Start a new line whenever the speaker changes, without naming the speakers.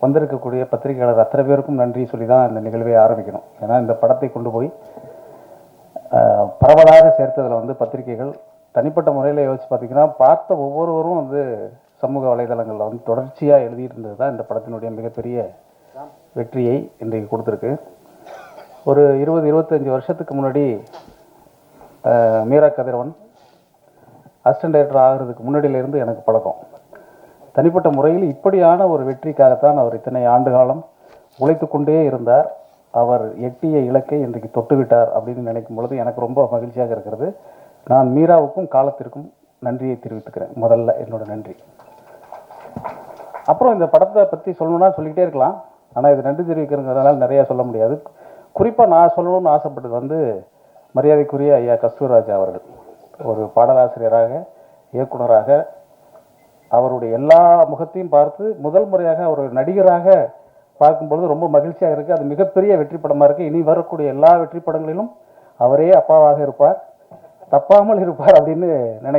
வந்திருக்கக்கூடிய பத்திரிகையாளர் அத்தனை பேருக்கும் நன்றி சொல்லி தான் இந்த நிகழ்வை ஆரம்பிக்கணும். ஏன்னா இந்த படத்தை கொண்டு போய் பரவலாக சேர்த்ததில் வந்து பத்திரிகைகள் தனிப்பட்ட முறையில் யோசிச்சு பார்த்தீங்கன்னா பார்த்த ஒவ்வொருவரும் வந்து சமூக வலைதளங்களில் வந்து தொடர்ச்சியாக எழுதிட்டு இருந்தது தான் இந்த படத்தினுடைய மிகப்பெரிய வெற்றியை இன்றைக்கு கொடுத்துருக்கு. ஒரு 20-25 வருஷத்துக்கு முன்னாடி மீரா கதிரவன் அசிஸ்டன்ட் டைரக்டர் ஆகிறதுக்கு முன்னாடியிலேருந்து எனக்கு பழக்கம். தனிப்பட்ட முறையில் இப்படியான ஒரு வெற்றிக்காகத்தான் அவர் இத்தனை ஆண்டு காலம் உழைத்து கொண்டே இருந்தார். அவர் எட்டிய இலக்கை இன்றைக்கு தொட்டுவிட்டார் அப்படின்னு நினைக்கும் பொழுது எனக்கு ரொம்ப மகிழ்ச்சியாக இருக்கிறது. நான் மீராவுக்கும் காலத்திற்கும் நன்றியை தெரிவித்துக்கிறேன். முதல்ல என்னோட நன்றி. அப்புறம் இந்த படத்தை பற்றி சொல்லணும்னா சொல்லிக்கிட்டே இருக்கலாம். ஆனால் இது நன்றி தெரிவிக்கிறதுனால நிறையா சொல்ல முடியாது. குறிப்பாக நான் சொல்லணும்னு ஆசைப்பட்டது வந்து மரியாதைக்குரிய ஐயா கஸ்தூர்ராஜா அவர்கள். ஒரு பாடலாசிரியராக, இயக்குனராக, அவருடைய எல்லா முகத்தையும் பார்த்து முதல் முறையாக அவர் நடிகராக பார்க்கும்பொழுது ரொம்ப மகிழ்ச்சியாக இருக்குது. அது மிகப்பெரிய வெற்றி படமாக இருக்குது. இனி வரக்கூடிய எல்லா வெற்றி படங்களிலும் அவரே அப்பாவாக இருப்பார், தப்பாமல் இருப்பார் அப்படின்னு நினைக்கிறேன்.